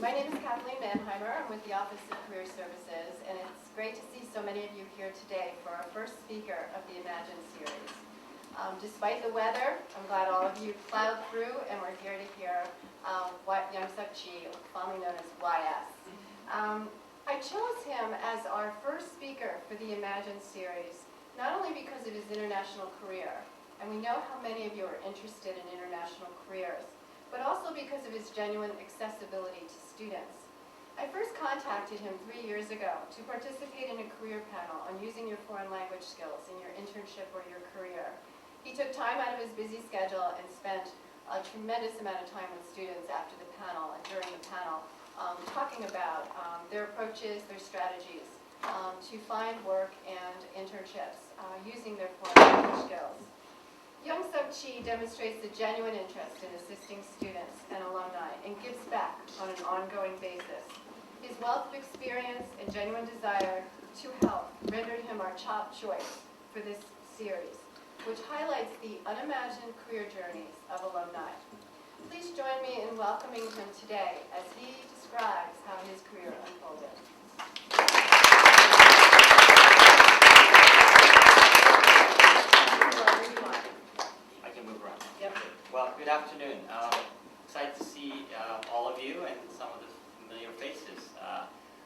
My name is Kathleen Manheimer. I'm with the Office of Career Services, and it's great to see so many of you here today for our first speaker of the Imagine series. Despite the weather, I'm glad all of you plowed through and we're here to hear what YoungSuk, fondly known as YS. I chose him as our first speaker for the Imagine series, not only because of his international career, and we know how many of you are interested in international careers, but also because of his genuine accessibility to students. I first contacted him 3 years ago to participate in a career panel on using your foreign language skills in your internship or your career. He took time out of his busy schedule and spent a tremendous amount of time with students after the panel and during the panel talking about their approaches, their strategies to find work and internships using their foreign language skills. YoungSuk demonstrates a genuine interest in assisting students and alumni and gives back on an ongoing basis. His wealth of experience and genuine desire to help rendered him our top choice for this series, which highlights the unimagined career journeys of alumni. Please join me in welcoming him today as he describes how his career unfolded. Well, good afternoon. Excited to see all of you and some of the familiar faces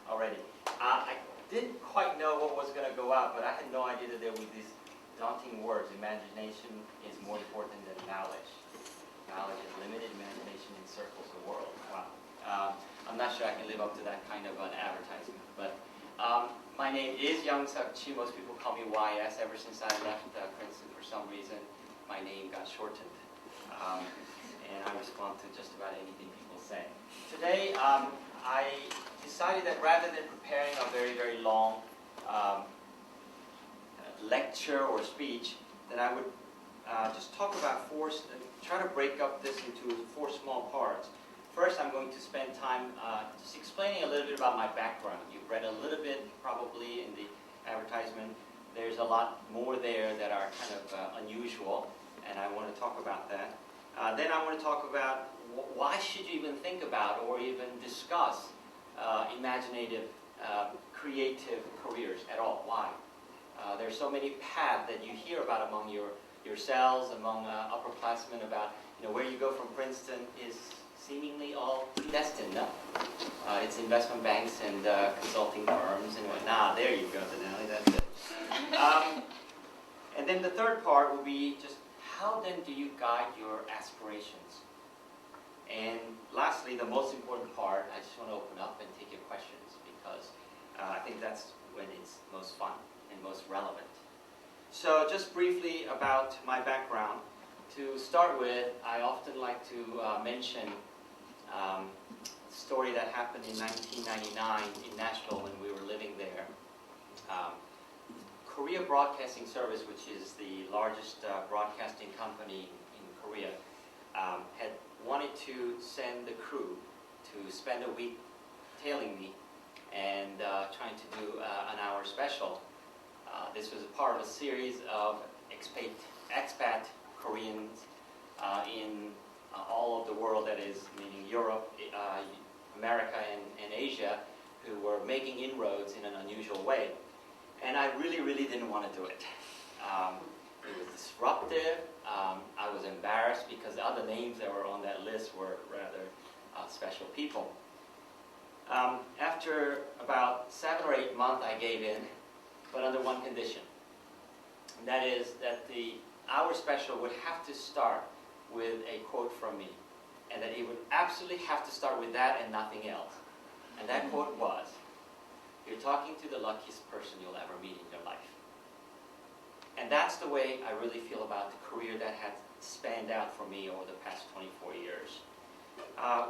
already. I didn't quite know what was going to go out, but I had no idea that there were these daunting words. Imagination is more important than knowledge. Knowledge is limited. Imagination encircles the world. Wow. I'm not sure I can live up to that kind of an advertisement. But my name is YoungSuk. Most people call me YS. Ever since I left Princeton, for some reason, my name got shortened. And I respond to just about anything people say. Today, I decided that rather than preparing a very, very long lecture or speech, that I would just talk about try to break up this into 4 small parts. First, I'm going to spend time just explaining a little bit about my background. You've read a little bit, probably, in the advertisement. There's a lot more there that are kind of unusual, and I want to talk about that. Then I want to talk about why should you even think about or even discuss imaginative, creative careers at all. Why? There's so many paths that you hear about among yourselves, among upperclassmen about where you go from Princeton is seemingly all destined. No? It's investment banks and consulting firms and whatnot. There you go, Denali, that's it. And then the third part will be just how then do you guide your aspirations? And lastly, the most important part, I just want to open up and take your questions because I think that's when it's most fun and most relevant. So just briefly about my background. To start with, I often like to mention a story that happened in 1999 in Nashville when we were living there. Korea Broadcasting Service, which is the largest broadcasting company in Korea, had wanted to send the crew to spend a week tailing me and trying to do an hour special. This was a part of a series of expat Koreans in all of the world, that is, meaning Europe, America, and Asia, who were making inroads in an unusual way. And I really, really didn't want to do it. It was disruptive. I was embarrassed because the other names that were on that list were rather special people. After about 7 or 8 months, I gave in, but under one condition. And that is that the hour special would have to start with a quote from me, and that it would absolutely have to start with that and nothing else. And that quote was, "You're talking to the luckiest person you'll ever meet in your life." And that's the way I really feel about the career that has spanned out for me over the past 24 years.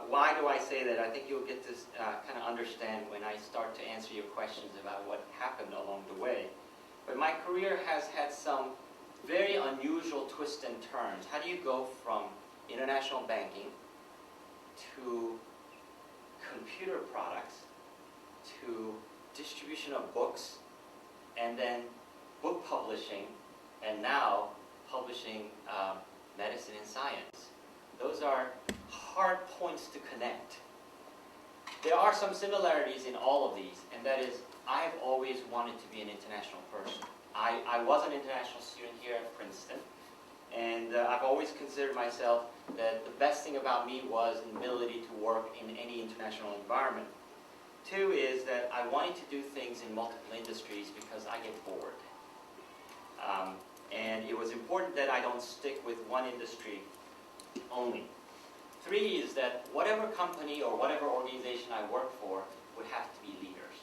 Why do I say that? I think you'll get to kind of understand when I start to answer your questions about what happened along the way. But my career has had some very unusual twists and turns. How do you go from international banking to computer products to distribution of books, and then book publishing, and now publishing medicine and science? Those are hard points to connect. There are some similarities in all of these, and that is, I have always wanted to be an international person. I was an international student here at Princeton, and I've always considered myself that the best thing about me was an ability to work in any international environment. Two is that I wanted to do things in multiple industries because I get bored. And it was important that I don't stick with one industry only. Three is that whatever company or whatever organization I work for would have to be leaders.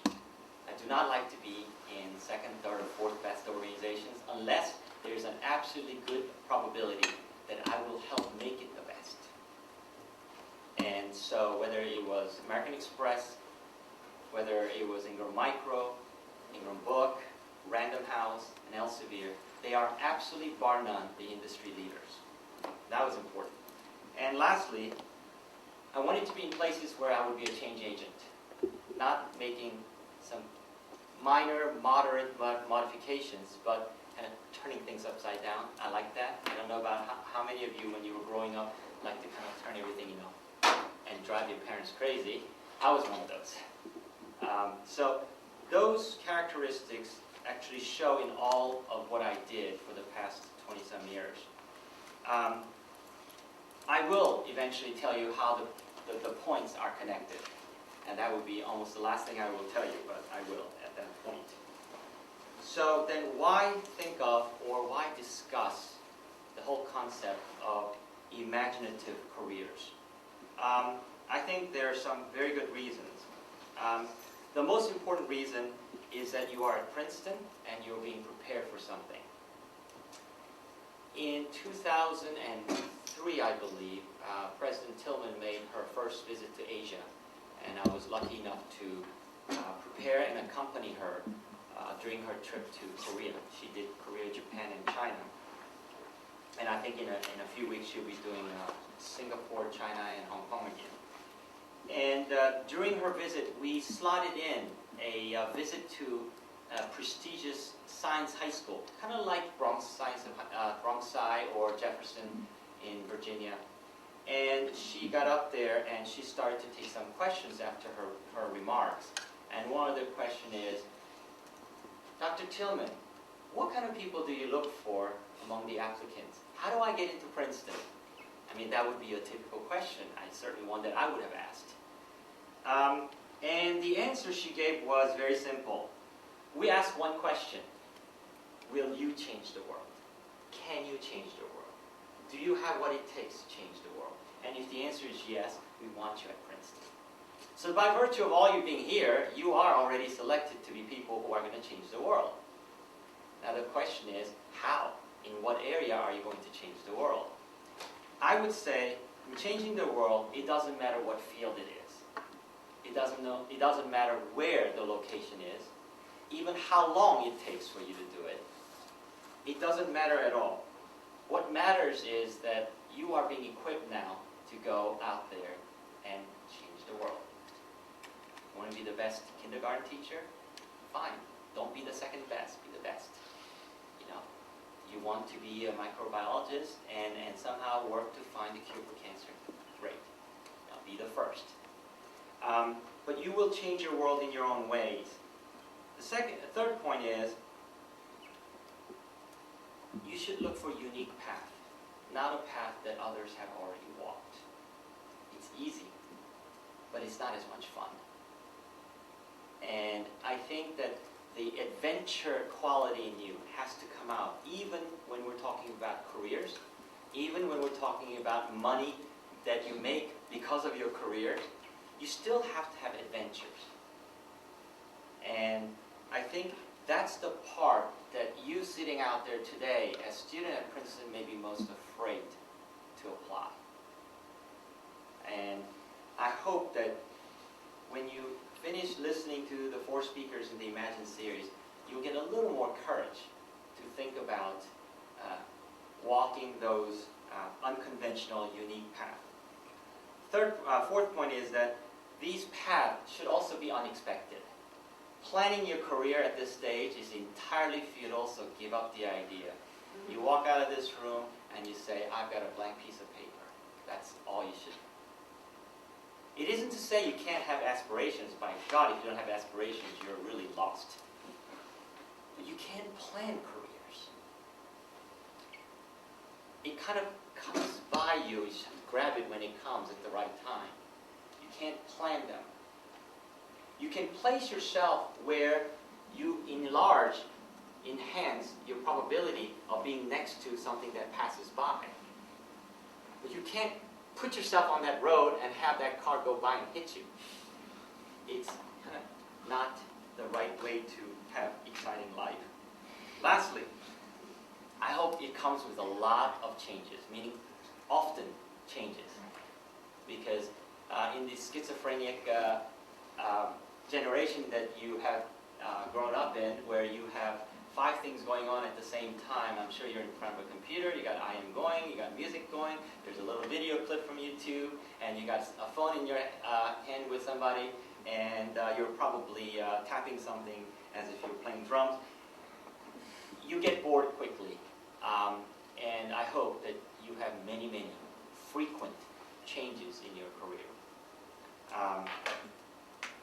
I do not like to be in second, third, or fourth best organizations unless there's an absolutely good probability that I will help make it the best. And so whether it was American Express, whether it was Ingram Micro, Ingram Book, Random House, and Elsevier, they are absolutely, bar none, the industry leaders. That was important. And lastly, I wanted to be in places where I would be a change agent, not making some minor, moderate modifications, but kind of turning things upside down. I like that. I don't know about how many of you, when you were growing up, like to kind of turn everything, and drive your parents crazy. I was one of those. So those characteristics actually show in all of what I did for the past 20-some years. I will eventually tell you how the points are connected. And that would be almost the last thing I will tell you, but I will at that point. So then why think of or why discuss the whole concept of imaginative careers? I think there are some very good reasons. The most important reason is that you are at Princeton and you're being prepared for something. In 2003, I believe, President Tillman made her first visit to Asia, and I was lucky enough to prepare and accompany her during her trip to Korea. She did Korea, Japan, and China. And I think in a few weeks she'll be doing Singapore, China, and Hong Kong again. And during her visit, we slotted in a visit to a prestigious science high school, kind of like Bronx High or Jefferson in Virginia. And she got up there and she started to take some questions after her remarks. And one of the questions is, Dr. Tillman, what kind of people do you look for among the applicants? How do I get into Princeton? I mean, that would be a typical question. Certainly one that I would have asked. And the answer she gave was very simple. We asked one question. Will you change the world? Can you change the world? Do you have what it takes to change the world? And if the answer is yes, we want you at Princeton. So by virtue of all you being here, you are already selected to be people who are going to change the world. Now the question is, how? In what area are you going to change the world? I would say, in changing the world, it doesn't matter what field it is. It doesn't matter where the location is, even how long it takes for you to do it. It doesn't matter at all. What matters is that you are being equipped now to go out there and change the world. Want to be the best kindergarten teacher? Fine. Don't be the second best. Be the best. You want to be a microbiologist and somehow work to find a cure for cancer? Great. Now be the first. But you will change your world in your own ways. The third point is, you should look for a unique path, not a path that others have already walked. It's easy, but it's not as much fun. And I think that the adventure quality in you has to come out, even when we're talking about careers, even when we're talking about money that you make because of your career. You still have to have adventures. And I think that's the part that you sitting out there today as a student at Princeton may be most afraid to apply. And I hope that when you finish listening to the 4 speakers in the Imagine series, you'll get a little more courage to think about walking those unconventional, unique paths. Fourth point is that these paths should also be unexpected. Planning your career at this stage is entirely futile, so give up the idea. You walk out of this room and you say, I've got a blank piece of paper. That's all you should do. It isn't to say you can't have aspirations. By God, if you don't have aspirations, you're really lost. But you can't plan careers. It kind of comes by you. You just have to grab it when it comes at the right time. You can't plan them. You can place yourself where you enhance your probability of being next to something that passes by. But you can't put yourself on that road and have that car go by and hit you. It's kind of not the right way to have exciting life. Lastly, I hope it comes with a lot of changes, meaning often changes. Because in this schizophrenic generation that you have grown up in, where you have 5 things going on at the same time. I'm sure you're in front of a computer, you got IM going, you got music going, there's a little video clip from YouTube, and you got a phone in your hand with somebody, and you're probably tapping something as if you're playing drums. You get bored quickly, and I hope that you have many, many frequent changes in your career.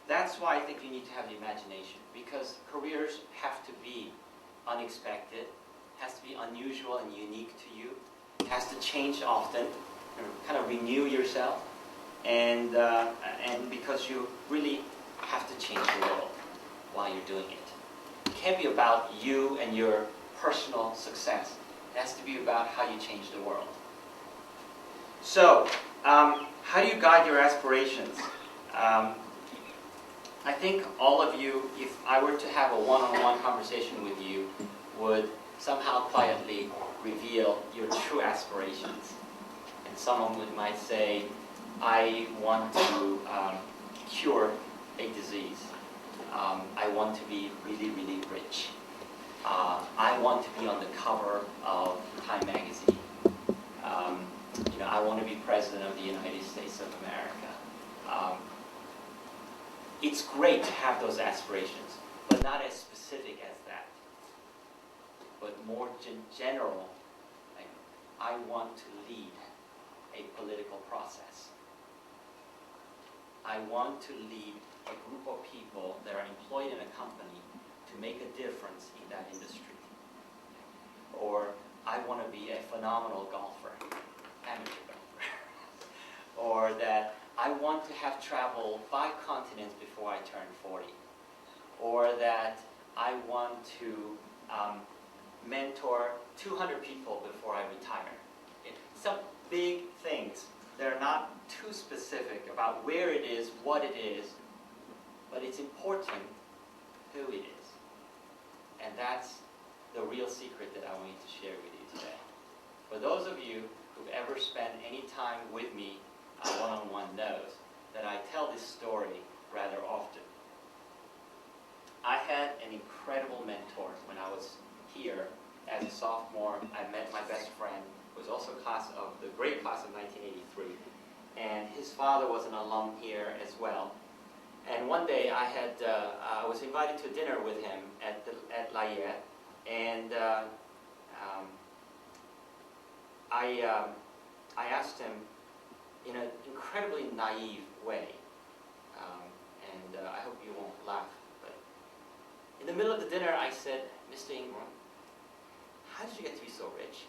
That's why I think you need to have the imagination, because careers have to be unexpected, has to be unusual and unique to you. It has to change often, kind of renew yourself, and because you really have to change the world while you're doing it. It can't be about you and your personal success. It has to be about how you change the world. So, how do you guide your aspirations? I think all of you, if I were to have a one-on-one conversation with you, would somehow quietly reveal your true aspirations. And someone might say, I want to cure a disease. I want to be really, really rich. I want to be on the cover of Time magazine. I want to be President of the United States of America. It's great to have those aspirations, but not as specific as that. But more general, like, I want to lead a political process. I want to lead a group of people that are employed in a company to make a difference in that industry. Or I want to be a phenomenal golfer, amateur golfer. Or that I want to have traveled 5 continents before I turn 40. Or that I want to mentor 200 people before I retire. Some big things that are not too specific about where it is, what it is, but it's important who it is. And that's the real secret that I want to share with you today. For those of you who've ever spent any time with me one-on-one knows that I tell this story rather often. I had an incredible mentor when I was here as a sophomore. I met my best friend, who was also the great class of 1983. And his father was an alum here as well. And one day I was invited to dinner with him at Layette, and I asked him in an incredibly naive way, and I hope you won't laugh, but in the middle of the dinner I said, Mr. Ingram, how did you get to be so rich?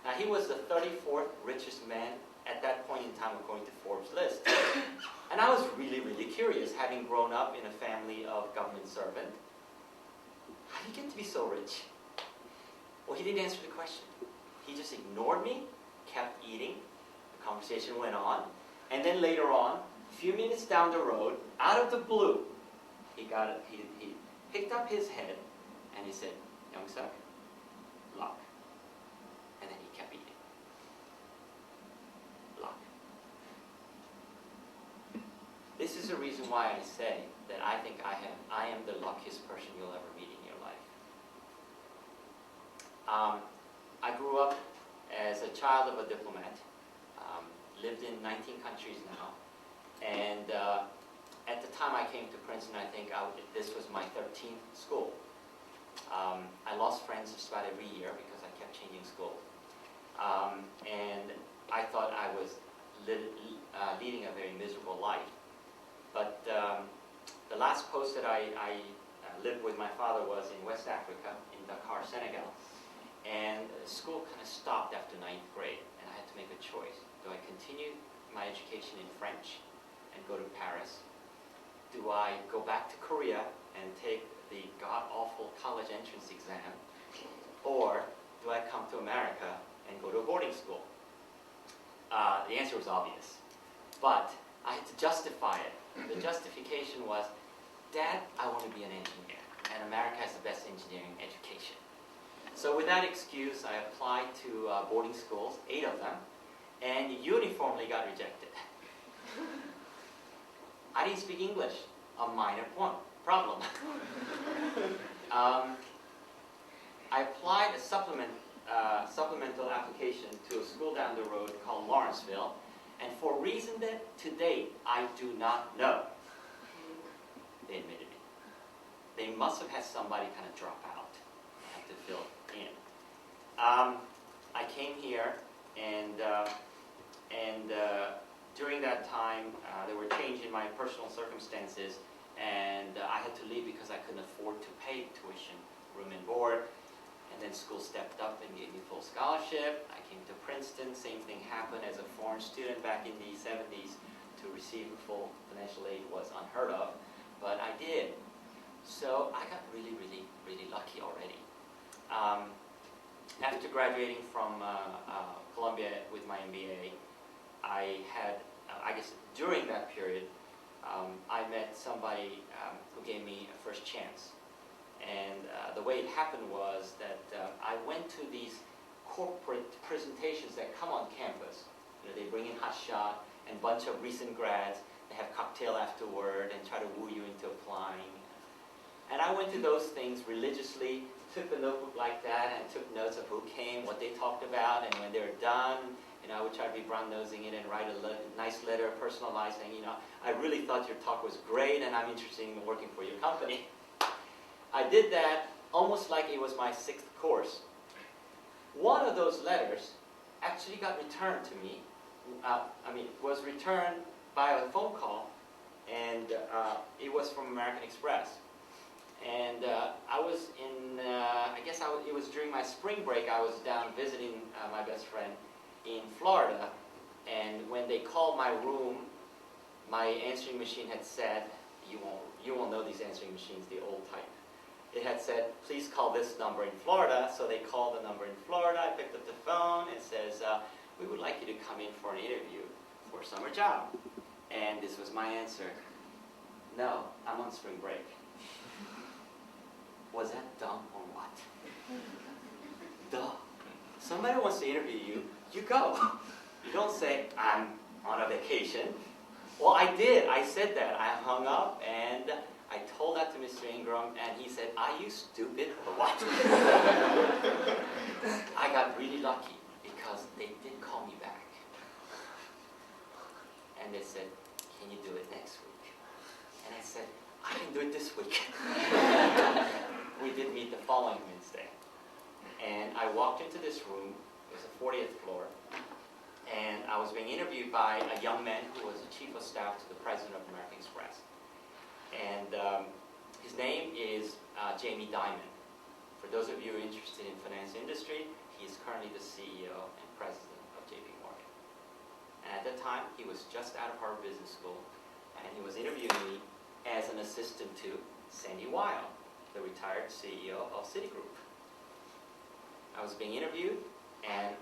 Now he was the 34th richest man at that point in time according to Forbes' list. And I was really, really curious, having grown up in a family of government servant. How did you get to be so rich? Well, he didn't answer the question. He just ignored me, kept eating. The conversation went on. And then later on, a few minutes down the road, out of the blue, he picked up his head and he said, YoungSuk, luck. And then he kept eating. Luck. This is the reason why I say that I think I am the luckiest person you'll ever meet in your life. I grew up as a child of a diplomat, lived in 19 countries now, and at the time I came to Princeton, I think this was my 13th school. I lost friends just about every year because I kept changing schools. And I thought I was leading a very miserable life. But the last post that I lived with my father was in West Africa, in Dakar, Senegal. And school kind of stopped after 9th grade, and I had to make a choice. Do I continue my education in French and go to Paris? Do I go back to Korea and take the god-awful college entrance exam? Or do I come to America and go to a boarding school? The answer was obvious. But I had to justify it. The justification was, Dad, I want to be an engineer, and America has the best engineering education. So with that excuse, I applied to boarding schools, 8 of them, and uniformly got rejected. I didn't speak English, a minor problem. I applied a supplemental application to a school down the road called Lawrenceville, and for a reason that to date I do not know, they admitted me. They must have had somebody kind of drop out. I had to fill in. I came here, and during that time, there were changes in my personal circumstances, and I had to leave because I couldn't afford to pay tuition, room and board. And then school stepped up and gave me full scholarship. I came to Princeton. Same thing happened as a foreign student back in the 70s. To receive full financial aid was unheard of, but I did. So I got really, really, really lucky already. After graduating from Columbia with my MBA, I had, I guess during that period, I met somebody who gave me a first chance. And the way it happened was that I went to these corporate presentations that come on campus. You know, they bring in hotshot and a bunch of recent grads. They have cocktail afterward and try to woo you into applying. And I went to those things religiously, took a notebook like that and took notes of who came, what they talked about, and when they were done, you know, I would try to be brown-nosing it and write a nice letter, personalized, saying, you know, I really thought your talk was great and I'm interested in working for your company. I did that almost like it was my 6th course. One of those letters actually got returned to me. Was returned by a phone call, and it was from American Express. And I was in, it was during my spring break. I was down visiting my best friend in Florida, and when they called my room, my answering machine had said, you won't know these answering machines, the old type. It had said, please call this number in Florida. So they called the number in Florida. I picked up the phone. It says, we would like you to come in for an interview for a summer job. And this was my answer. No, I'm on spring break. Was that dumb or what? Duh. Somebody wants to interview you, you go. You don't say, I'm on a vacation. Well, I did. I said that. I hung up and I told that to Mr. Ingram, and he said, are you stupid or what? I got really lucky because they did call me back. And they said, can you do it next week? And I said, I can do it this week. We did meet the following Wednesday. And I walked into this room. It was the 40th floor. And I was being interviewed by a young man who was the chief of staff to the president of American Express. And his name is Jamie Dimon. For those of you interested in finance industry, he is currently the CEO and president of JP Morgan. And at that time, he was just out of Harvard Business School, and he was interviewing me as an assistant to Sandy Weil, the retired CEO of Citigroup. I was being interviewed, and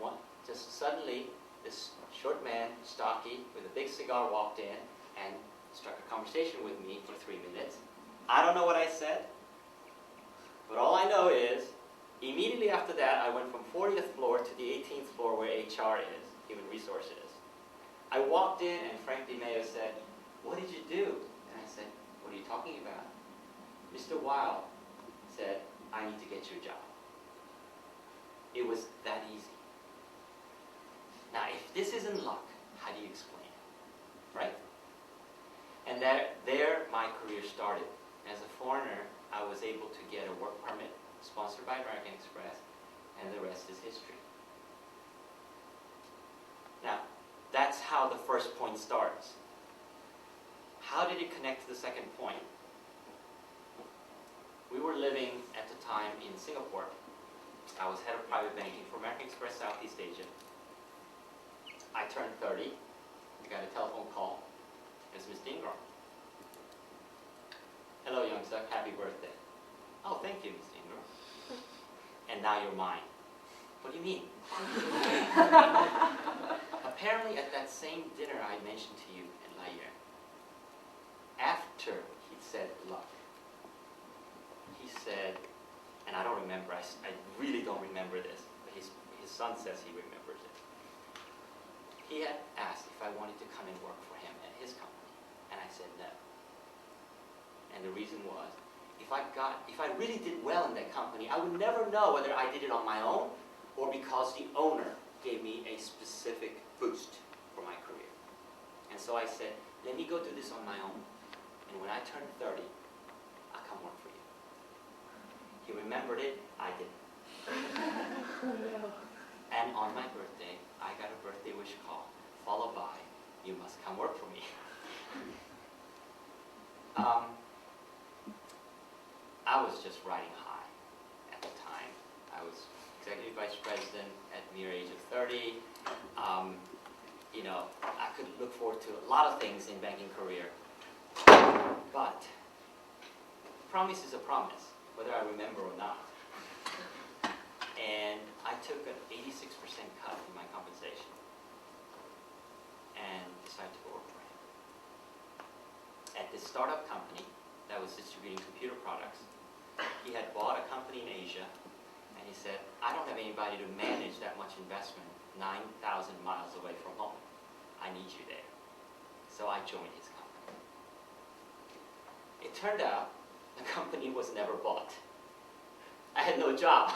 just suddenly, this short man, stocky, with a big cigar walked in and struck a conversation with me for 3 minutes. I don't know what I said, but all I know is, immediately after that, I went from 40th floor to the 18th floor where HR is, Human Resources. I walked in and Frank DiMeo said, what did you do? And I said, what are you talking about? Mr. Weil said, I need to get your job. It was that easy. Now, if this isn't luck, how do you explain it, right? And there my career started. As a foreigner, I was able to get a work permit sponsored by American Express, and the rest is history. Now, that's how the first point starts. How did it connect to the second point? We were living at the time in Singapore. I was head of private banking for American Express Southeast Asia. I turned 30. I got a telephone call. It's Miss Dimon. Hello, YoungSuk. Happy birthday. Oh, thank you, Miss Dimon. And now you're mine. What do you mean? Apparently, at that same dinner I mentioned to you in Layer, after he said luck, he said, and I don't remember, I really don't remember this, but his son says he remembers it. He had asked if I wanted to come and work for him at his company, and I said no. And the reason was, if I really did well in that company, I would never know whether I did it on my own or because the owner gave me a specific boost for my career. And so I said, let me go do this on my own, and when I turn 30, I'll come work for you. He remembered it, I didn't. And on my birthday, I got a birthday wish call, followed by, you must come work for me. I was just riding high at the time. I was executive vice president at the mere age of 30. You know, I could look forward to a lot of things in banking career. But promise is a promise, whether I remember or not. And I took an 86% cut in my compensation and decided to go work for him. At this startup company that was distributing computer products, he had bought a company in Asia, and he said, I don't have anybody to manage that much investment 9,000 miles away from home. I need you there. So I joined his company. It turned out the company was never bought. I had no job.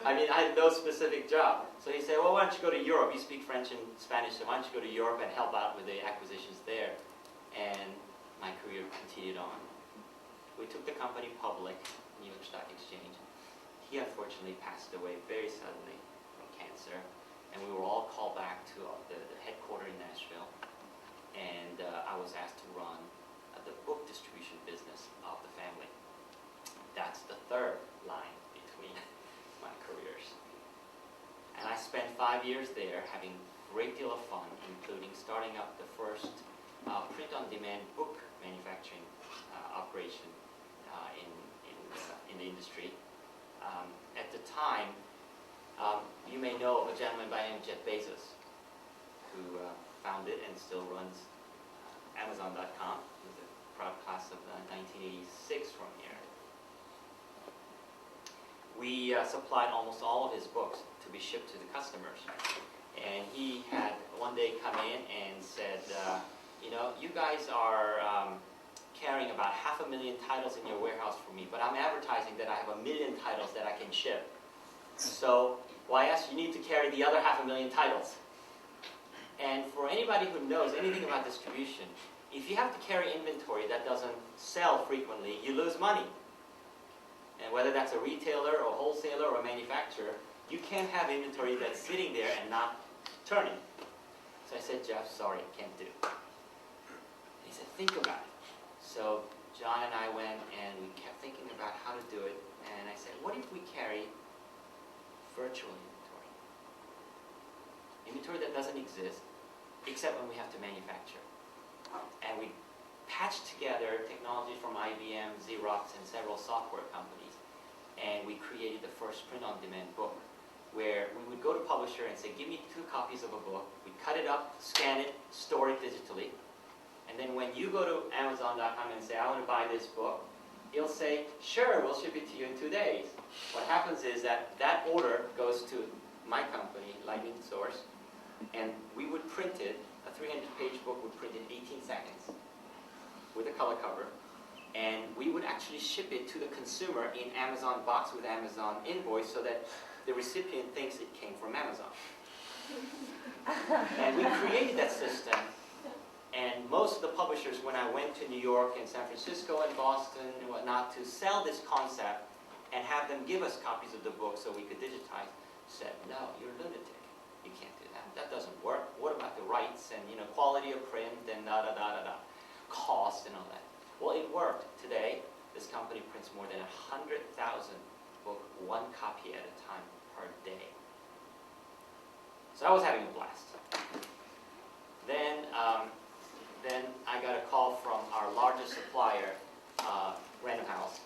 I mean, I had no specific job. So he said, well, why don't you go to Europe? You speak French and Spanish, so why don't you go to Europe and help out with the acquisitions there? And my career continued on. We took the company public, New York Stock Exchange. He unfortunately passed away very suddenly from cancer, and we were all called back to the headquarters in Nashville, and I was asked to run the book distribution business of the family. That's the third line between my careers. And I spent 5 years there having a great deal of fun, including starting up the first print-on-demand book manufacturing operation in the industry. At the time, you may know of a gentleman by the name of Jeff Bezos, who founded and still runs Amazon.com. He was a proud class of 1986 from here. We supplied almost all of his books to be shipped to the customers. And he had one day come in and said, you know, you guys are carrying about 500,000 titles in your warehouse for me, but I'm advertising that I have 1 million titles that I can ship. So, YS, you need to carry the other 500,000 titles. And for anybody who knows anything about distribution, if you have to carry inventory that doesn't sell frequently, you lose money. And whether that's a retailer or wholesaler or a manufacturer, you can't have inventory that's sitting there and not turning. So I said, Jeff, sorry, can't do. And he said, think about it. So John and I went and we kept thinking about how to do it. And I said, what if we carry virtual inventory? Inventory that doesn't exist, except when we have to manufacture. And we patched together technology from IBM, Xerox, and several software companies. And we created the first print-on-demand book, where we would go to publisher and say, give me 2 copies of a book. We'd cut it up, scan it, store it digitally. And then when you go to Amazon.com and say, I want to buy this book, he'll say, sure, we'll ship it to you in 2 days. What happens is that order goes to my company, Lightning Source, and we would print it. A 300-page book would print in 18 seconds with a color cover. And we would actually ship it to the consumer in Amazon box with Amazon invoice so that the recipient thinks it came from Amazon. And we created that system. And most of the publishers, when I went to New York and San Francisco and Boston and whatnot to sell this concept and have them give us copies of the book so we could digitize, said, no, you're a lunatic. You can't do that. that doesn't work. What about the rights and quality of print and cost and all that? Well, it worked. Today, this company prints more than 100,000 books, one copy at a time per day. So I was having a blast. Then I got a call from our largest supplier, Random House,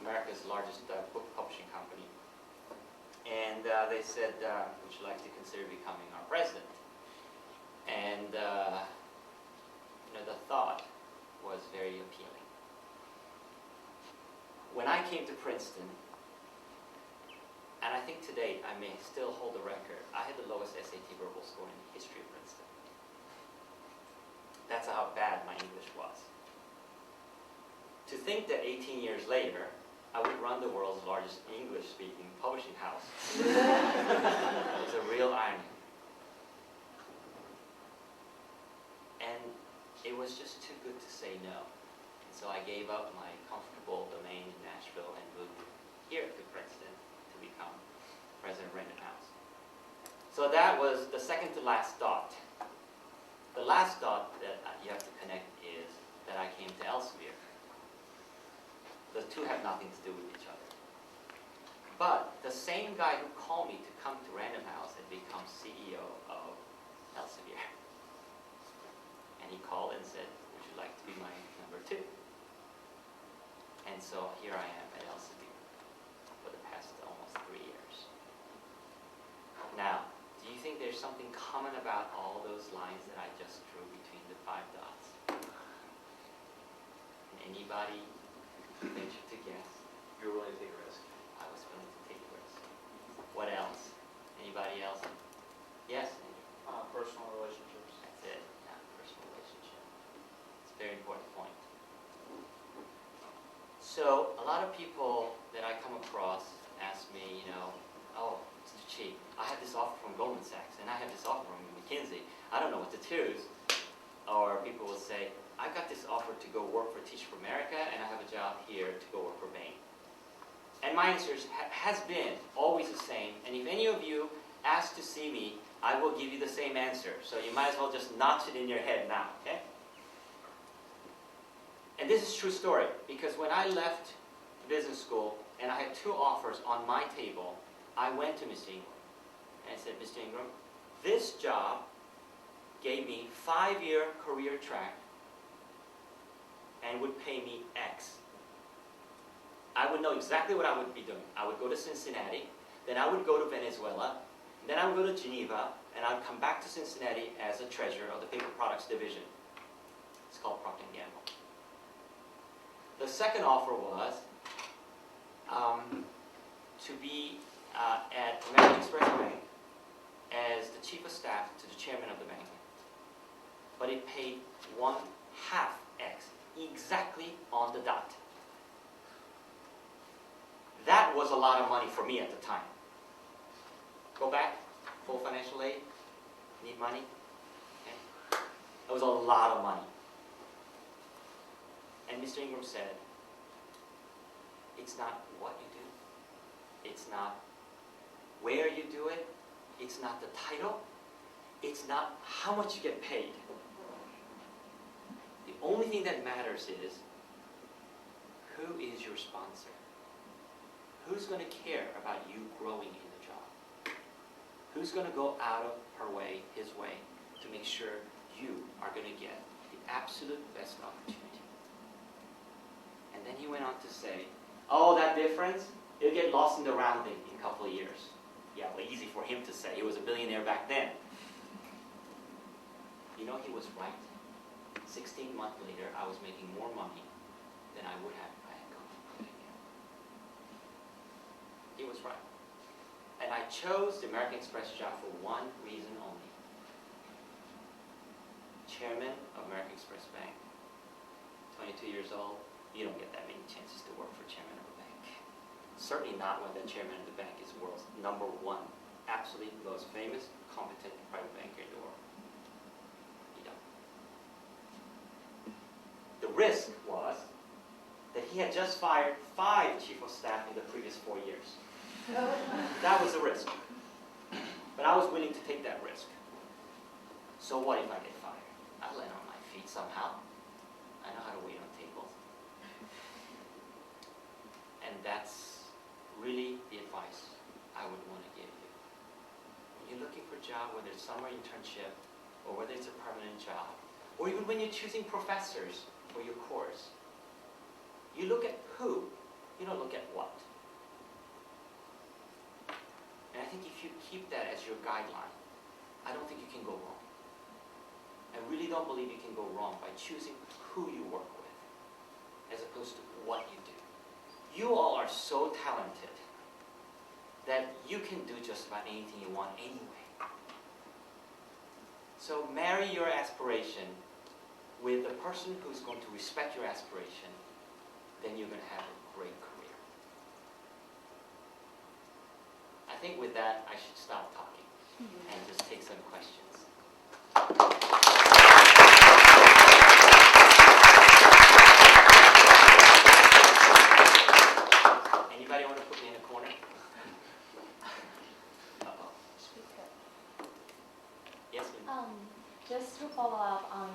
America's largest book publishing company. And they said, would you like to consider becoming our president? And the thought was very appealing. When I came to Princeton, and I think to date I may still hold the record, I had the lowest SAT verbal score in the history of Princeton. That's how bad my English was. To think that 18 years later, I would run the world's largest English-speaking publishing house is a real irony. And it was just too good to say no. And so I gave up my comfortable domain in Nashville and moved here to Princeton to become president of Random House. So that was the second to last dot. The last dot that you have to connect is that I came to Elsevier. The two have nothing to do with each other. But the same guy who called me to come to Random House had become CEO of Elsevier. And he called and said, would you like to be my number 2? And so here I am at Elsevier for the past almost 3 years. Now, do you think there's something common about all those lines that I just drew between the 5 dots? Anybody venture to guess? You're willing to take a risk. I was willing to take a risk. What else? Anybody else? Yes? Personal relationships. That's it. Yeah, personal relationship. It's a very important point. So, a lot of people that I come across ask me, oh, Mr. Chi, I have this offer from Goldman Sachs, and I have this offer from McKinsey. I don't know what to choose. Or people will say, I got this offer to go work for Teach for America, and I have a job here to go work for Bain. And my answer has been always the same, and if any of you ask to see me, I will give you the same answer. So you might as well just notch it in your head now, okay? And this is a true story, because when I left business school, and I had 2 offers on my table, I went to Mr. Ingram, and I said, Mr. Ingram, this job gave me 5-year career track, and would pay me X. I would know exactly what I would be doing. I would go to Cincinnati, then I would go to Venezuela, then I would go to Geneva, and I would come back to Cincinnati as a treasurer of the paper products division. It's called Procter & Gamble. The second offer was to be at American Express Bank as the chief of staff to the chairman of the bank. But it paid 1/2 X, exactly on the dot. That was a lot of money for me at the time. Go back, full financial aid, need money. Okay. It was a lot of money. And Mr. Ingram said, it's not what you do, it's not where you do it, it's not the title, it's not how much you get paid. The only thing that matters is, who is your sponsor? Who's going to care about you growing in the job? Who's going to go out of her way, his way, to make sure you are going to get the absolute best opportunity? And then he went on to say, oh, that difference, it'll get lost in the rounding in a couple of years. Yeah, well, easy for him to say. He was a billionaire back then. You know, he was right. 16 months later, I was making more money than I would have if I had gone to Procter & Gamble. He was right. And I chose the American Express job for one reason only. Chairman of American Express Bank. 22 years old, you don't get that many chances to work for chairman of a bank. Certainly not when the chairman of the bank is the world's #1, absolutely most famous, competent private banker in the world. You don't. The risk was that he had just fired 5 chief of staff in the previous 4 years. That was the risk. But I was willing to take that risk. So what if I get fired? I'll land on my feet somehow. I know how to wait on tables. And that's really the advice I would want to give you. When you're looking for a job, whether it's summer internship, or whether it's a permanent job, or even when you're choosing professors for your course, you look at who, you don't look at what. And I think if you keep that as your guideline, I don't think you can go wrong. I really don't believe you can go wrong by choosing who you work with, as opposed to what you do. You all are so talented that you can do just about anything you want anyway. So marry your aspiration with a person who's going to respect your aspiration, then you're going to have a great career. I think with that, I should stop talking and just take some questions. Anybody want to put me in a corner? Uh-oh. Yes, ma'am. Just to follow up on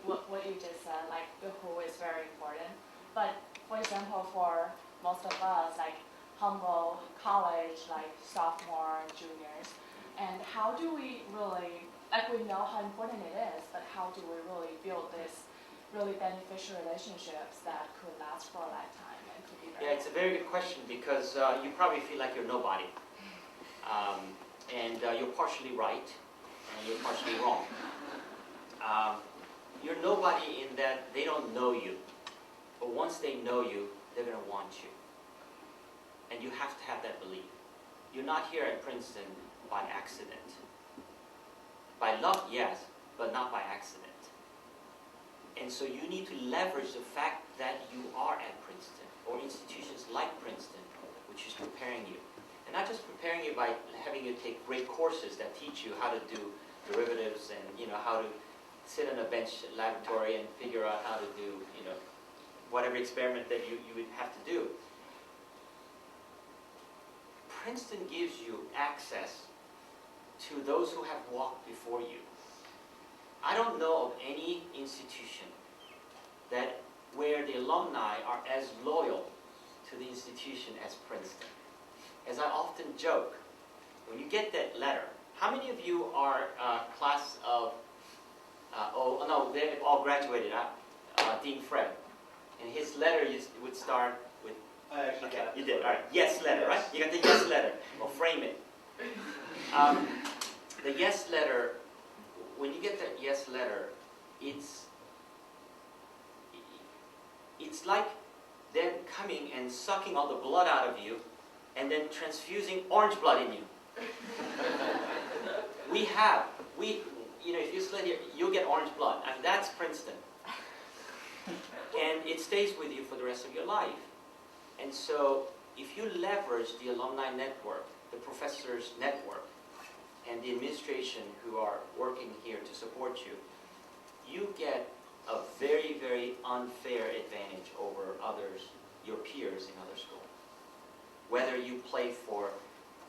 what you just said, like the who is very important. But for example, for most of us, like humble college, like sophomore, juniors, and how do we really, like we know how important it is, but how do we really build this really beneficial relationships that could last for a lifetime and could be very Yeah, it's a very good question because you probably feel like you're nobody. And you're partially right and you're partially wrong. You're nobody in that they don't know you. But once they know you, they're going to want you. And you have to have that belief. You're not here at Princeton by accident. By luck, yes, but not by accident. And so you need to leverage the fact that you are at Princeton, or institutions like Princeton, which is preparing you. And not just preparing you by having you take great courses that teach you how to do derivatives and how to sit in a bench laboratory and figure out how to do whatever experiment that you would have to do. Princeton gives you access to those who have walked before you. I don't know of any institution where the alumni are as loyal to the institution as Princeton. As I often joke, when you get that letter, how many of you are class of, they've all graduated, Dean Fred. And his letter would start with, okay, you did, all right, yes letter, right? You got the yes letter, or frame it. The yes letter, when you get that yes letter, it's like them coming and sucking all the blood out of you and then transfusing orange blood in you. If you slid here, you'll get orange blood, and that's Princeton. And it stays with you for the rest of your life. And so, if you leverage the alumni network, the professors' network, and the administration who are working here to support you, you get a very, very unfair advantage over others, your peers in other schools. Whether you play for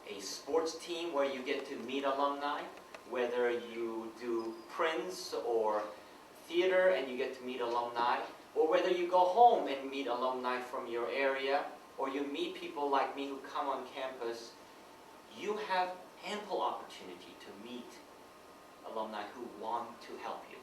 a sports team where you get to meet alumni, whether you do Prince or theater and you get to meet alumni, or whether you go home and meet alumni from your area, or you meet people like me who come on campus, you have ample opportunity to meet alumni who want to help you.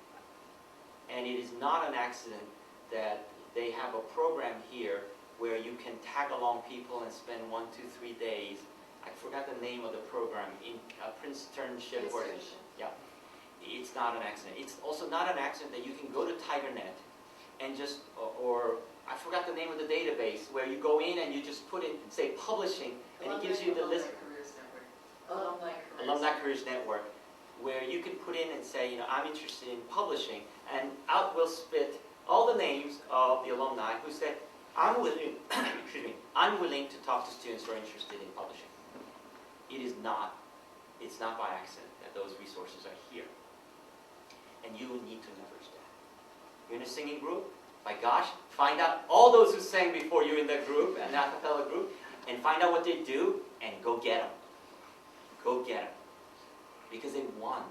And it is not an accident that they have a program here where you can tag along people and spend 1, 2, 3 days. I forgot the name of the program, in Princetonship. Yeah, it's not an accident. It's also not an accident that you can go to TigerNet and just, or I forgot the name of the database, where you go in and you just put in, say, publishing, and it gives you the list. Alumni Careers Network, where you can put in and say, I'm interested in publishing, and out will spit all the names of the alumni who said, I'm willing, I'm willing to talk to students who are interested in publishing. It's not by accident that those resources are here. And you need to leverage that. You're in a singing group, by gosh, find out all those who sang before you in that group, an a cappella group, and find out what they do, and go get them. Go get them. Because they want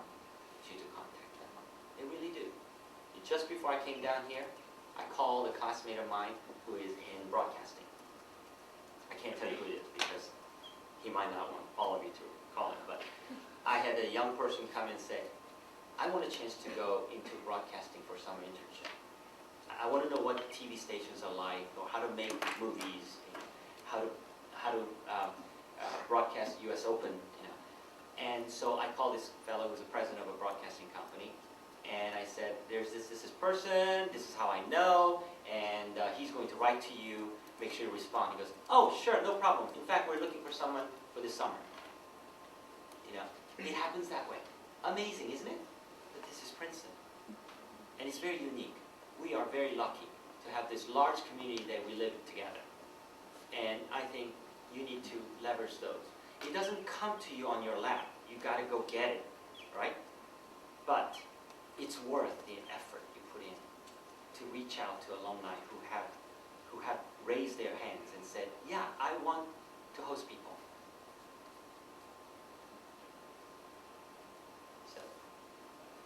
you to contact just before I came down here, I called a classmate of mine who is in broadcasting. I can't tell you who it is because he might not want all of you to call him, but I had a young person come and say, I want a chance to go into broadcasting for summer internship. I want to know what TV stations are like, or how to make movies, how to broadcast U.S. Open, And so I called this fellow who's the president of a broadcasting company, and I said, there's this person, this is how I know, and he's going to write to you, make sure you respond. He goes, oh, sure, no problem. In fact, we're looking for someone for this summer. It happens that way. Amazing, isn't it? But this is Princeton. And it's very unique. We are very lucky to have this large community that we live together. And I think you need to leverage those. It doesn't come to you on your lap. You got to go get it, right? But it's worth the effort you put in to reach out to alumni who have raised their hands and said, yeah, I want to host people. So,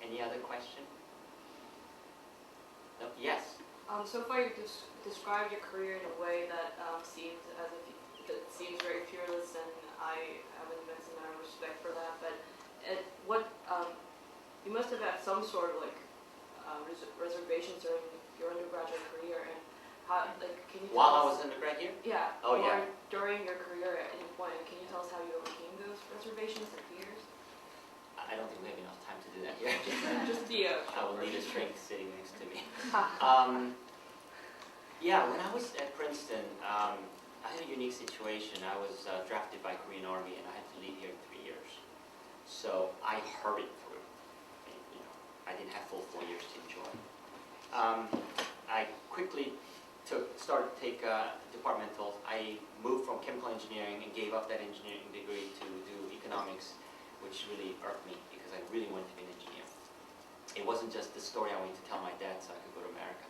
any other question? No? Yes? So far you've described your career in a way that seems as if that seems very fearless, and I have an immense amount of respect for that. But you must have had some sort of reservations during your undergraduate career, and how can you tell While I us, was undergrad here? yeah, Oh, or yeah. during your career at any point, can you tell us how you overcame those reservations and fears? I don't think we have enough time to do that here. Just the I will need a shrink sitting next to me. uh, Yeah, when I was at Princeton, I had a unique situation. I was drafted by Korean Army, and I had to leave here in 3 years. So I hurried through. And, I didn't have full 4 years to enjoy. I quickly started to take departmentals. I moved from chemical engineering and gave up that engineering degree to do economics, which really irked me because I really wanted to be an engineer. It wasn't just the story I wanted to tell my dad so I could go to America.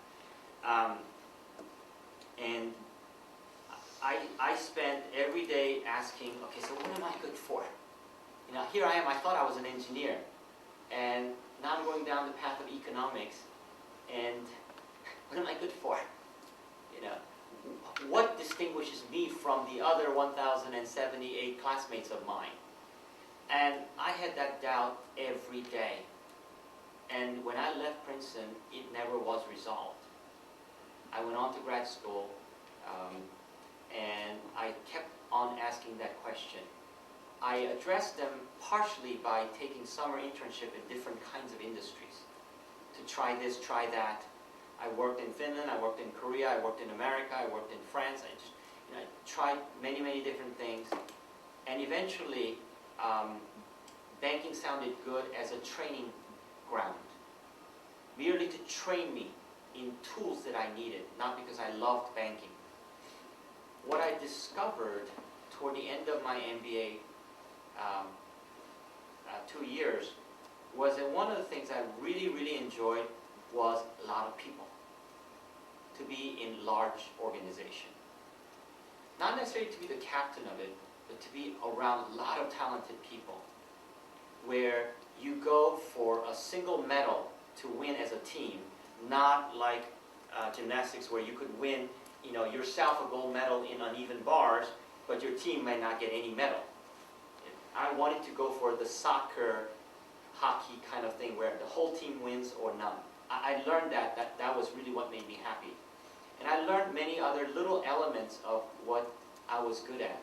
And I spent every day asking, okay, so what am I good for? Here I am, I thought I was an engineer, and now I'm going down the path of economics, and what am I good for? What distinguishes me from the other 1,078 classmates of mine? And I had that doubt every day. And when I left Princeton, it never was resolved. I went on to grad school, and I kept on asking that question. I addressed them partially by taking summer internship in different kinds of industries. To try this, try that. I worked in Finland, I worked in Korea, I worked in America, I worked in France. I tried many, many different things. And eventually, banking sounded good as a training ground. Merely to train me in tools that I needed, not because I loved banking. What I discovered toward the end of my MBA 2 years was that one of the things I really, really enjoyed was a lot of people. To be in large organization. Not necessarily to be the captain of it, but to be around a lot of talented people. Where you go for a single medal to win as a team, not like gymnastics where you could win yourself a gold medal in uneven bars, but your team may not get any medal. I wanted to go for the soccer, hockey kind of thing where the whole team wins or none. I learned that was really what made me happy. And I learned many other little elements of what I was good at.